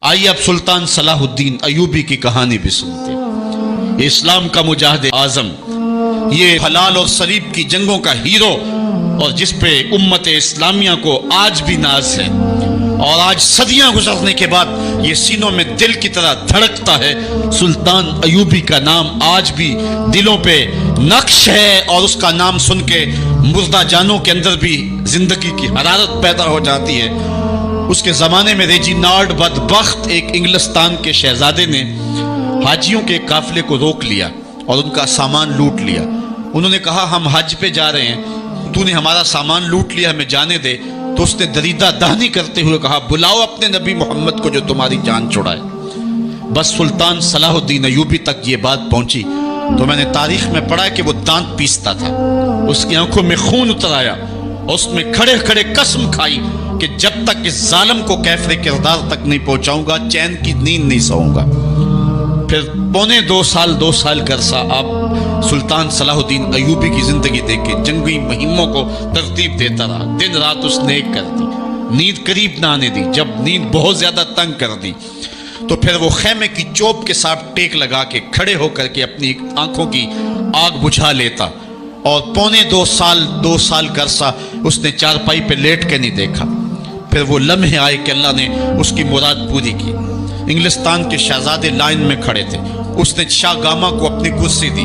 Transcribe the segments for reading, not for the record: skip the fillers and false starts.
آئیے اب سلطان صلاح الدین ایوبی کی کہانی بھی سنتے ہیں۔ اسلام کا مجاہد اعظم، یہ حلال اور صلیب کی جنگوں کا ہیرو، اور جس پہ امت اسلامیہ کو آج بھی ناز ہے، اور آج صدیاں گزرنے کے بعد یہ سینوں میں دل کی طرح دھڑکتا ہے۔ سلطان ایوبی کا نام آج بھی دلوں پہ نقش ہے، اور اس کا نام سن کے مردہ جانوں کے اندر بھی زندگی کی حرارت پیدا ہو جاتی ہے۔ اس کے زمانے میں ریجینالڈ بدبخت ایک انگلستان کے شہزادے نے حاجیوں کے قافلے کو روک لیا اور ان کا سامان لوٹ لیا۔ انہوں نے کہا ہم حج پہ جا رہے ہیں، تو نے ہمارا سامان لوٹ لیا، ہمیں جانے دے۔ تو اس نے دریدہ دہنی کرتے ہوئے کہا بلاؤ اپنے نبی محمد کو جو تمہاری جان چھڑائے۔ بس سلطان صلاح الدین ایوبی تک یہ بات پہنچی تو میں نے تاریخ میں پڑھا کہ وہ دانت پیستا تھا، اس کی آنکھوں میں خون اتر آیا، اور اس میں کھڑے کھڑے قسم کھائی کہ جب تک اس ظالم کو کیفر کردار تک نہیں پہنچاؤں گا چین کی نیند نہیں سوؤں گا۔ پھر پونے دو سال کا عرصہ آپ سلطان صلاح الدین ایوبی کی زندگی دیکھ کے جنگی مہموں کو ترتیب دیتا رہا، دن رات اس نے ایک کر دی، نیند قریب نہ آنے دی۔ جب نیند بہت زیادہ تنگ کر دی تو پھر وہ خیمے کی چوب کے ساتھ ٹیک لگا کے کھڑے ہو کر کے اپنی آنکھوں کی آگ بجھا لیتا، اور پونے دو سال کا عرصہ اس نے چارپائی پہ لیٹ کے نہیں دیکھا۔ پھر وہ لمحے آئے کہ اللہ نے اس کی مراد پوری کی۔ انگلستان کے شہزادے لائن میں کھڑے تھے، اس نے شاہ گاما کو اپنی کرسی دی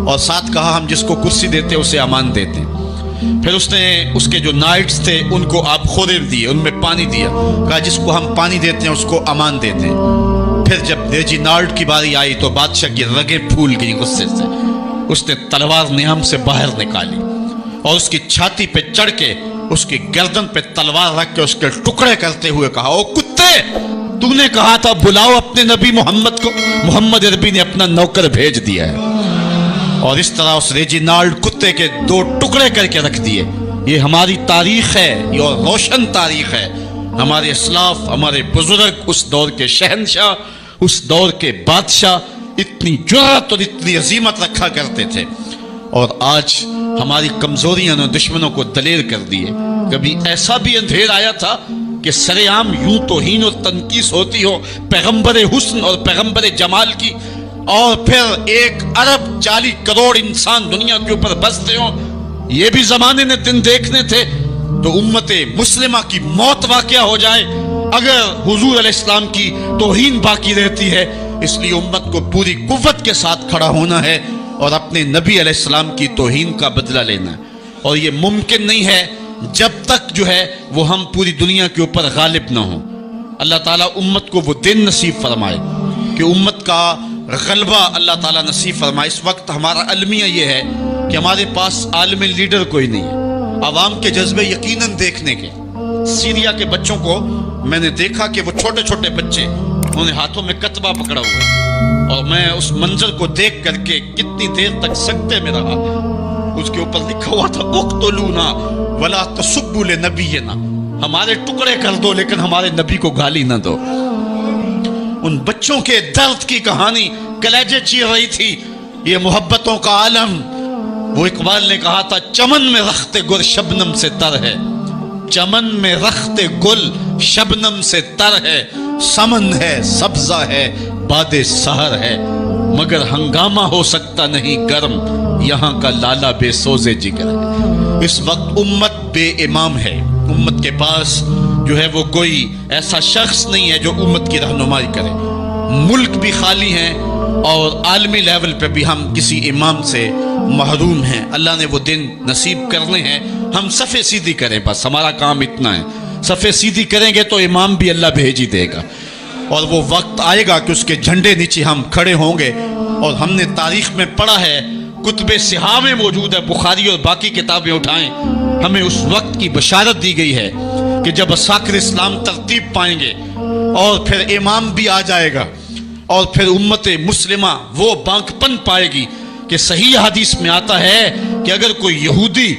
اور ساتھ کہا ہم جس کو کرسی دیتے اسے امان دیتے۔ پھر اس نے اس کے جو نائٹس تھے ان کو آپ خورے دیے، ان میں پانی دیا، کہا جس کو ہم پانی دیتے ہیں اس کو امان دیتے ہیں۔ پھر جب ریجینالڈ کی باری آئی تو بادشاہ کی رگیں پھول گئی غصے سے، اس نے تلوار نیام سے باہر نکالی اور اس کی چھاتی پہ چڑھ کے اس کی گردن پہ تلوار رکھ کے اس کے ٹکڑے کرتے ہوئے کہا او کتے، تو نے کہا تھا بلاؤ اپنے نبی محمد کو، محمد عربی نے اپنا نوکر بھیج دیا ہے۔ اور اس طرح اس ریجینالڈ کتے کے دو ٹکڑے کر کے رکھ دیے۔ یہ ہماری تاریخ ہے، یہ روشن تاریخ ہے۔ ہمارے اسلاف، ہمارے بزرگ اس دور کے شہنشاہ، اس دور کے بادشاہ اتنی جرأت اور اتنی عظیمت رکھا کرتے تھے، اور آج ہماری کمزوریاں نے دشمنوں کو دلیر کر دیے۔ کبھی ایسا بھی اندھیر آیا تھا کہ سر عام یوں توہین اور تنقیص ہوتی ہو پیغمبر حسن اور پیغمبر جمال کی، اور پھر 1.40 کروڑ انسان دنیا کے اوپر بستے ہوں۔ یہ بھی زمانے نے دن دیکھنے تھے تو امت مسلمہ کی موت واقع ہو جائے اگر حضور علیہ السلام کی توہین باقی رہتی ہے۔ اس لیے امت کو پوری قوت کے ساتھ کھڑا ہونا ہے اور اپنے نبی علیہ السلام کی توہین کا بدلہ لینا ہے، اور یہ ممکن نہیں ہے جب تک جو ہے وہ ہم پوری دنیا کے اوپر غالب نہ ہوں۔ اللہ تعالیٰ امت کو وہ دن نصیب فرمائے کہ امت کا غلبہ اللہ تعالیٰ نصیب فرمائے۔ اس وقت ہمارا المیہ یہ ہے کہ ہمارے پاس عالم لیڈر کوئی نہیں ہے، عوام کے جذبے یقیناً دیکھنے کے۔ سیریا کے بچوں کو میں نے دیکھا کہ وہ چھوٹے چھوٹے بچے، انہوں نے ہاتھوں میں کتبہ پکڑا ہوا ہے، اور میں اس منظر کو دیکھ کر کے کتنی دیر تک سکتے میں رہا۔ اس کے اوپر لکھا ہوا تھا اقتلونا ولا تسبوا لنبینا، ہمارے ٹکڑے کر دو لیکن ہمارے نبی کو گالی نہ دو۔ ان بچوں کے درد کی کہانی کلیجے چیر رہی تھی۔ یہ محبتوں کا عالم، وہ اقبال نے کہا تھا چمن میں رخت گل شبنم سے تر ہے، چمن میں رخت گل شبنم سے تر ہے، سمن ہے سبزہ ہے باد سحر ہے، مگر ہنگامہ ہو سکتا نہیں گرم، یہاں کا لالا بے سوزے جگر ہے۔ اس وقت امت بے امام ہے، امت کے پاس جو ہے وہ کوئی ایسا شخص نہیں ہے جو امت کی رہنمائی کرے۔ ملک بھی خالی ہیں اور عالمی لیول پہ بھی ہم کسی امام سے محروم ہیں۔ اللہ نے وہ دن نصیب کرنے ہیں، ہم صفے سیدھی کریں، بس ہمارا کام اتنا ہے۔ صفے سیدھی کریں گے تو امام بھی اللہ بھیج ہی دے گا، اور وہ وقت آئے گا کہ اس کے جھنڈے نیچے ہم کھڑے ہوں گے۔ اور ہم نے تاریخ میں پڑھا ہے، کتب صحاح میں موجود ہے، بخاری اور باقی کتابیں اٹھائیں، ہمیں اس وقت کی بشارت دی گئی ہے کہ جب اساکر اسلام ترتیب پائیں گے اور پھر امام بھی آ جائے گا، اور پھر امت مسلمہ وہ بانکپن پائے گی کہ صحیح حدیث میں آتا ہے کہ اگر کوئی یہودی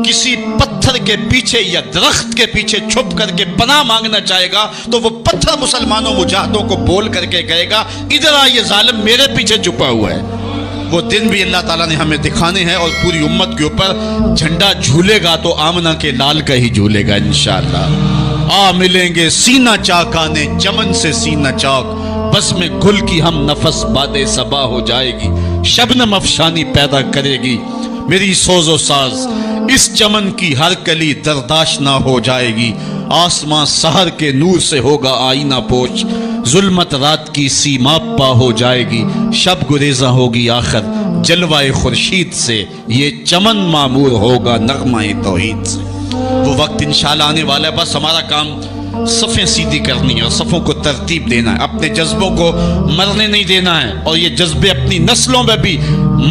کسی پتھر کے پیچھے یا درخت کے پیچھے چھپ کر کے پناہ مانگنا چاہے گا تو وہ پتھر مسلمانوں مجاہدوں کو بول کر کے کہے گا ادھر آ، یہ ظالم میرے پیچھے چھپا ہوا ہے۔ وہ دن بھی اللہ تعالیٰ نے ہمیں دکھانے ہیں، اور پوری امت کے اوپر جھنڈا جھولے گا تو آمنہ کے لال کا ہی جھولے گا انشاءاللہ۔ آ ملیں گے سینہ چاکانے چمن سے سینہ چاک، بس میں گل کی ہم نفس باد صبا ہو جائے گی، شبنم افشانی پیدا کرے گی میری سوز و ساز، اس چمن کی ہر کلی درداش نہ ہو جائے گی، آسمان سحر کے نور سے ہوگا آئینہ پوش، ظلمت رات کی سیما پا ہو جائے گی، شب گریزاں ہوگی آخر جلوہ خورشید سے، یہ چمن معمور ہوگا نغمہ توحید سے۔ وہ وقت انشاءاللہ آنے والا ہے، بس ہمارا کام صفیں سیدھی کرنی ہے اور صفوں کو ترتیب دینا ہے، اپنے جذبوں کو مرنے نہیں دینا ہے، اور یہ جذبے اپنی نسلوں میں بھی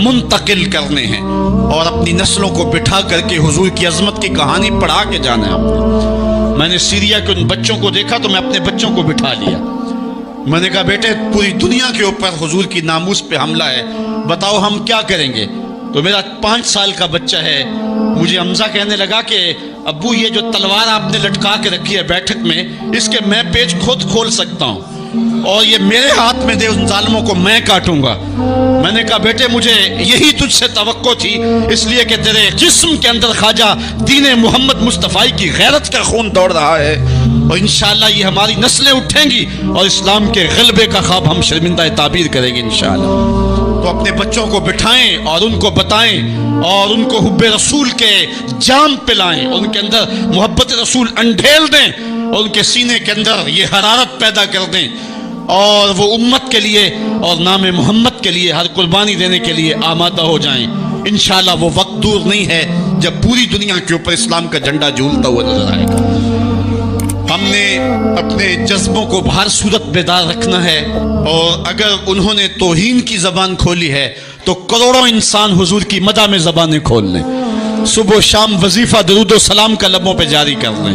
منتقل کرنے ہیں، اور اپنی نسلوں کو بٹھا کر کے حضور کی عظمت کی کہانی پڑھا کے جانا ہے آپ نے۔ میں نے سیریا کے ان بچوں کو دیکھا تو میں اپنے بچوں کو بٹھا لیا، میں نے کہا بیٹے پوری دنیا کے اوپر حضور کی ناموس پہ حملہ ہے، بتاؤ ہم کیا کریں گے؟ تو میرا 5 سال کا بچہ ہے، مجھے حمزہ کہنے لگا کہ ابو یہ جو تلوار آپ نے لٹکا کے رکھی ہے بیٹھک میں، اس کے میں پیچ خود کھول سکتا ہوں اور یہ میرے ہاتھ میں دے، ان ظالموں کو میں کاٹوں گا۔ میں نے کہا بیٹے مجھے یہی تجھ سے توقع تھی، اس لیے کہ تیرے جسم کے اندر خواجہ دین محمد مصطفی کی غیرت کا خون دوڑ رہا ہے، اور انشاءاللہ یہ ہماری نسلیں اٹھیں گی اور اسلام کے غلبے کا خواب ہم شرمندہ تعبیر کریں گے انشاءاللہ۔ تو اپنے بچوں کو بٹھائیں اور ان کو بتائیں اور ان کو حب رسول کے جام پلائیں، ان کے اندر محبت رسول انڈھیل دیں اور ان کے سینے کے اندر یہ حرارت پیدا کر دیں، اور وہ امت کے لیے اور نام محمد کے لیے ہر قربانی دینے کے لیے آمادہ ہو جائیں۔ انشاءاللہ وہ وقت دور نہیں ہے جب پوری دنیا کے اوپر اسلام کا جھنڈا جھولتا ہوا نظر آئے گا۔ ہم نے اپنے جذبوں کو ہر صورت بیدار رکھنا ہے، اور اگر انہوں نے توہین کی زبان کھولی ہے تو کروڑوں انسان حضور کی مدح میں زبانیں کھول لیں، صبح و شام وظیفہ درود و سلام کا لبوں پہ جاری کر لیں،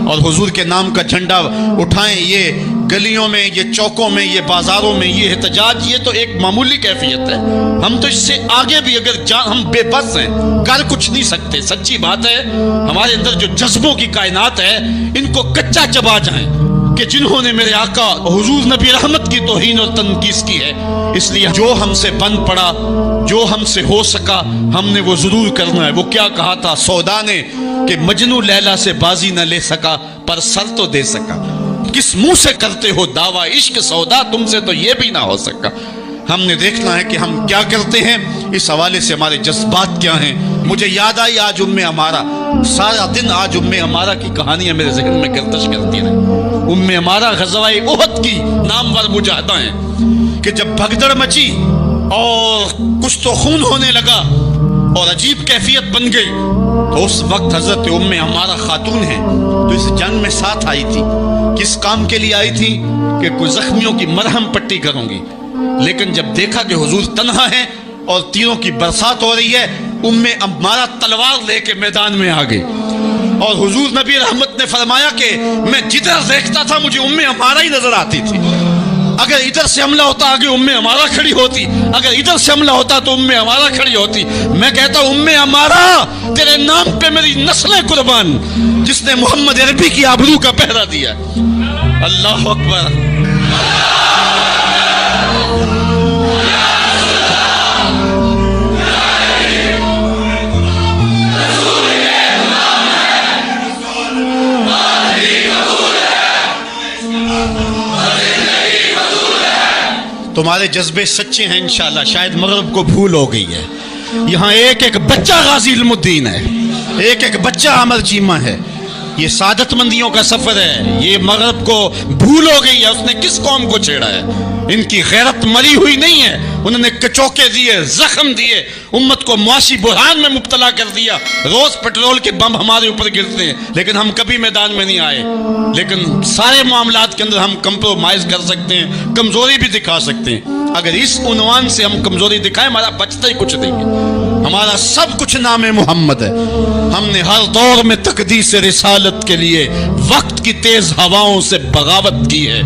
اور حضور کے نام کا جھنڈا اٹھائیں۔ یہ گلیوں میں، یہ چوکوں میں، یہ بازاروں میں یہ احتجاج، یہ تو ایک معمولی کیفیت ہے، ہم تو اس سے آگے بھی اگر ہم بے بس ہیں، کر کچھ نہیں سکتے۔ سچی بات ہے، ہمارے اندر جو جذبوں کی کائنات ہے ان کو کچا چبا جائیں کہ جنہوں نے میرے آقا حضور نبی رحمت کی توہین اور تنقیص کی ہے، اس لیے جو ہم سے بن پڑا، جو ہم سے ہو سکا ہم نے وہ ضرور کرنا ہے۔ وہ کیا کہا تھا سودا نے کہ مجنو لیلا سے بازی نہ لے سکا پر سر تو دے سکا، کس منہ سے کرتے ہو دعویٰ عشق سودا، تم سے تو یہ بھی نہ ہو سکا۔ ہم نے دیکھنا ہے کہ ہم کیا کرتے ہیں، اس حوالے سے ہمارے جذبات کیا ہیں۔ مجھے یاد آئی آج ہمارا سارا دن آج ہمارا کی کہانیاں میرے ذہن میں گردش کرتی رہی۔ ہمارا غزوہ احد کی نامور مجاہدہ ہیں کہ جب بھگدڑ مچی اور کچھ تو خون ہونے لگا اور عجیب کیفیت بن گئی، تو اس وقت حضرت ہمارا خاتون ہے تو اس جنگ میں ساتھ آئی تھی۔ کس کام کے لیے آئی تھی؟ کہ کوئی زخمیوں کی مرہم پٹی کروں گی، لیکن جب دیکھا کہ حضور تنہا ہے اور تیروں کی برسات ہو رہی ہے، ہمارا تلوار لے کے میدان میں آ گئی، اور حضور نبی رحمت نے فرمایا کہ میں جدھر دیکھتا تھا مجھے ہمارا ہی نظر آتی تھی۔ اگر ادھر سے حملہ ہوتا آگے ہمارا کھڑی ہوتی، اگر ادھر سے حملہ ہوتا تو ہمارا کھڑی ہوتی۔ میں کہتا ہمارا تیرے نام پہ میری نسلیں قربان، جس نے محمد عربی کی آبرو کا پہرا دیا۔ اللہ اکبر۔ تمہارے جذبے سچے ہیں انشاءاللہ۔ شاید مغرب کو بھول ہو گئی ہے، یہاں ایک ایک بچہ غازی علم الدین ہے، ایک ایک بچہ عمر چیمہ ہے۔ یہ سعادت مندیوں کا سفر ہے، یہ مغرب کو بھول ہو گئی ہے۔ اس نے کس قوم کو چھیڑا ہے؟ ان کی غیرت مری ہوئی نہیں ہے، انہوں نے کچوکے دیے، زخم دیے، امت کو معاشی بحران میں مبتلا کر دیا۔ روز پیٹرول کے بم ہمارے اوپر گرتے ہیں لیکن ہم کبھی میدان میں نہیں آئے، لیکن سارے معاملات کے اندر ہم کمپرومائز کر سکتے ہیں، کمزوری بھی دکھا سکتے ہیں۔ اگر اس عنوان سے ہم کمزوری دکھائیں ہمارا بچتا ہی کچھ نہیں ہے، ہمارا سب کچھ نام محمد ہے۔ ہم نے ہر دور میں تقدیس رسالت کے لیے وقت کی تیز ہواؤں سے بغاوت کی ہے،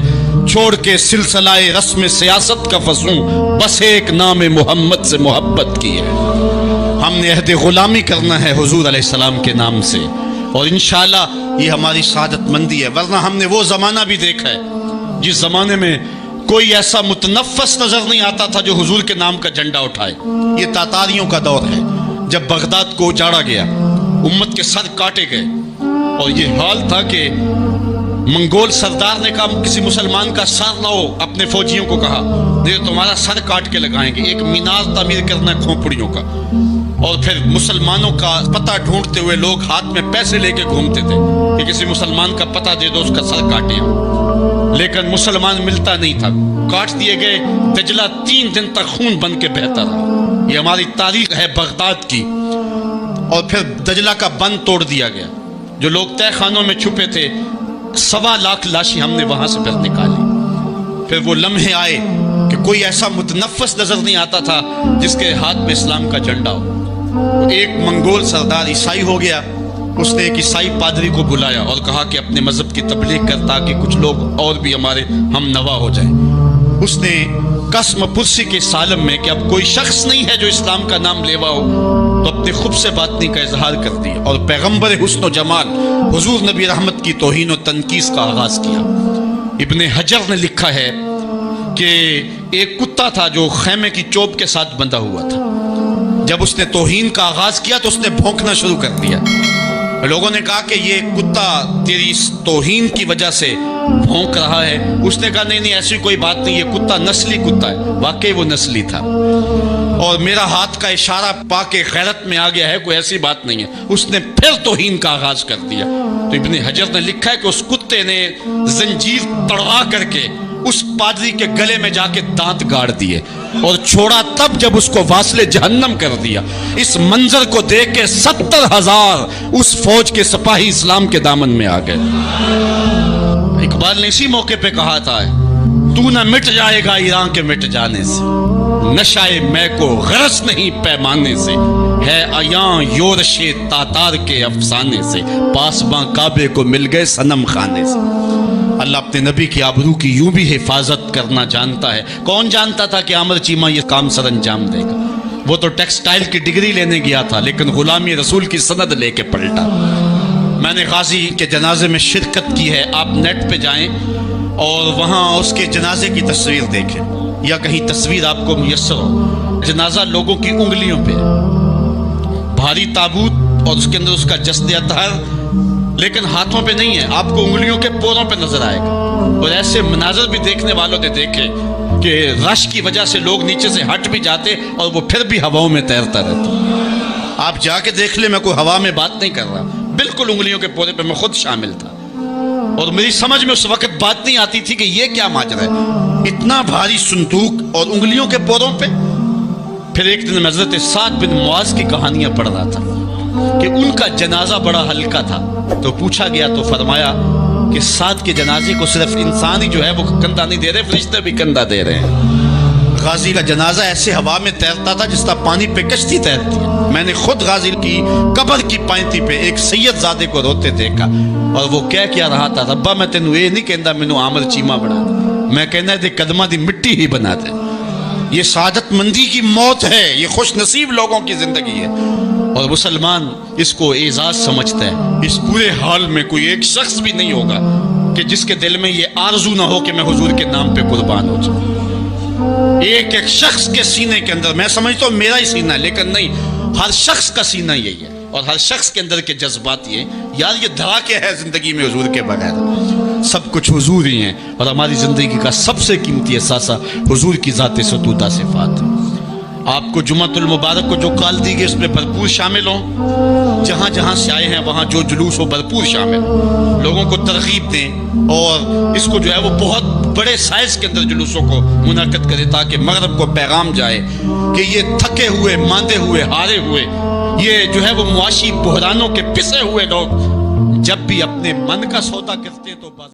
چھوڑ کے سلسلہ رسم سیاست کا فسوں بس ایک نام محمد سے محبت کی ہے۔ ہم نے عہد غلامی کرنا ہے حضور علیہ السلام کے نام سے، اور انشاءاللہ یہ ہماری سعادت مندی ہے۔ ورنہ ہم نے وہ زمانہ بھی دیکھا ہے جس زمانے میں کوئی ایسا متنفس نظر نہیں آتا تھا جو حضور کے نام کا جھنڈا اٹھائے۔ یہ تاتاریوں کا دور ہے، جب بغداد کو اجاڑا گیا، امت کے سر کاٹے گئے، اور یہ حال تھا کہ منگول سردار نے کہا کسی مسلمان کا سر لاؤ، اپنے فوجیوں کو کہا نہیں تمہارا سر کاٹ کے لگائیں گے۔ ایک مینار تعمیر کرنا ہے کھوپڑیوں کا، اور پھر مسلمانوں کا پتہ ڈھونڈتے ہوئے لوگ ہاتھ میں پیسے لے کے گھومتے تھے کہ کسی مسلمان کا پتہ دے دو اس کا سر کاٹیں، لیکن مسلمان ملتا نہیں تھا، کاٹ دیے گئے۔ دجلہ 3 دن تک خون بن کے بہتا رہا۔ یہ ہماری تاریخ ہے بغداد کی۔ اور پھر دجلہ کا بند توڑ دیا گیا، جو لوگ تہہ خانوں میں چھپے تھے 1.25 لاکھ لاشیں ہم نے وہاں سے پھر نکالی۔ پھر وہ لمحے آئے کہ کوئی ایسا متنفس نظر نہیں آتا تھا جس کے ہاتھ میں اسلام کا جھنڈا ہو۔ ایک منگول سردار عیسائی ہو گیا، اس نے ایک عیسائی پادری کو بلایا اور کہا کہ اپنے مذہب کی تبلیغ کر تاکہ کچھ لوگ اور بھی ہمارے ہم نوا ہو جائیں۔ اس نے قسم پرسی کے سالم میں کہ اب کوئی شخص نہیں ہے جو اسلام کا نام لیوا ہو، تو اپنے خب سے باطنی کا اظہار کر دیا اور پیغمبر حسن و جمال حضور نبی رحمت کی توہین و تنقیص کا آغاز کیا۔ ابن حجر نے لکھا ہے کہ ایک کتا تھا جو خیمے کی چوب کے ساتھ بندھا ہوا تھا، جب اس نے توہین کا آغاز کیا تو اس نے بھونکنا شروع کر دیا۔ لوگوں نے کہا کہ یہ کتا تیری توہین کی وجہ سے بھونک رہا ہے۔ اس نے کہا نہیں ایسی کوئی بات نہیں، یہ کتا نسلی کتا ہے۔ واقعی وہ نسلی تھا، اور میرا ہاتھ کا اشارہ پا کے غیرت میں آ گیا ہے، کوئی ایسی بات نہیں ہے۔ اس نے پھر توہین کا آغاز کر دیا۔ تو ابن حجر نے لکھا ہے کہ اس کتے نے زنجیر تڑوا کر کے اس پادری کے گلے میں جا کے دانت گاڑ دیے اور چھوڑا تب جب اس کو واصل جہنم کر دیا۔ اس منظر کو دیکھ کے 70,000 اس فوج کے سپاہی اسلام کے دامن میں آ گئے۔ اقبال نے اسی موقع پہ کہا تھا تو نہ مٹ جائے گا ایران کے مٹ جانے سے، نشائے میں کو غرض نہیں پیمانے سے، ہے عیاں یورش تاتار کے افسانے سے، پاسباں کعبے کو مل گئے صنم خانے سے۔ اللہ اپنے نبی کی آبرو کی یوں بھی حفاظت کرنا جانتا ہے۔ کون جانتا تھا کہ عامر چیمہ یہ کام سر انجام دے گا؟ وہ تو ٹیکسٹائل کی ڈگری لینے گیا تھا، لیکن غلامی رسول کی سند لے کے پلٹا۔ میں نے غازی کے جنازے میں شرکت کی ہے، آپ نیٹ پہ جائیں اور وہاں اس کے جنازے کی تصویر دیکھیں، یا کہیں تصویر آپ کو میسر ہو۔ جنازہ لوگوں کی انگلیوں پہ، بھاری تابوت اور اس کے اندر اس کا جسد اطہر، لیکن ہاتھوں پہ نہیں ہے، آپ کو انگلیوں کے پوروں پہ نظر آئے گا۔ اور ایسے مناظر بھی دیکھنے والوں نے دیکھے کہ رش کی وجہ سے لوگ نیچے سے ہٹ بھی جاتے اور وہ پھر بھی ہواؤں میں تیرتا رہتا۔ آپ جا کے دیکھ لیں، میں کوئی ہوا میں بات نہیں کر رہا، بالکل انگلیوں کے پورے پہ میں خود شامل تھا، اور میری سمجھ میں اس وقت بات نہیں آتی تھی کہ یہ کیا ماجرا ہے، اتنا بھاری صندوق اور انگلیوں کے پوروں پہ۔ پھر ایک دن میں حضرت سعد بن معاذ کی کہانیاں پڑھ رہا تھا کہ ان کا جنازہ بڑا ہلکا تھا، تو پوچھا گیا تو فرمایا کہ سعد کے جنازے کو صرف انسان ہی جو ہے وہ کندھا نہیں دے رہے، فرشتے بھی کندھا دے رہے ہیں۔ غازی کا جنازہ ایسے ہوا میں تیرتا تھا جس طرح پانی پہ کشتی تیرتی ہے۔ میں نے خود غازی کی قبر کی پائنتی پہ ایک سید زادے کو روتے دیکھا، اور وہ کہہ کیا رہا تھا، ربا میں تینوں یہ نہیں کہندا مینوں عامر چیمہ بنا دے، میں کہنا دے قدماں دی مٹی ہی بنا دے۔ یہ سعادت مندی کی موت ہے، یہ خوش نصیب لوگوں کی زندگی ہے، اور مسلمان اس کو اعزاز سمجھتا ہے۔ اس پورے حال میں کوئی ایک شخص بھی نہیں ہوگا کہ جس کے دل میں یہ آرزو نہ ہو کہ میں حضور کے نام پہ قربان ہو جاؤں۔ ایک ایک شخص کے سینے کے اندر، میں سمجھتا ہوں میرا ہی سینہ ہے، لیکن نہیں، ہر شخص کا سینہ یہی ہے، اور ہر شخص کے اندر کے جذبات یہ یار یہ دھڑا کیا ہے زندگی میں حضور کے بغیر، سب کچھ حضور ہی ہیں، اور ہماری زندگی کا سب سے قیمتی احساسہ حضور کی ذات ستودہ صفات۔ آپ کو جمعۃ المبارک کو جو کال دی گئی اس میں بھرپور شامل ہوں، جہاں جہاں سے آئے ہیں وہاں جو جلوس ہو بھرپور شامل ہوں، لوگوں کو ترغیب دیں، اور اس کو جو ہے وہ بہت بڑے سائز کے اندر جلوسوں کو منعقد کرے تاکہ مغرب کو پیغام جائے کہ یہ تھکے ہوئے، ماندے ہوئے، ہارے ہوئے، یہ جو ہے وہ معاشی بحرانوں کے پسے ہوئے لوگ جب بھی اپنے من کا سودا کرتے ہیں تو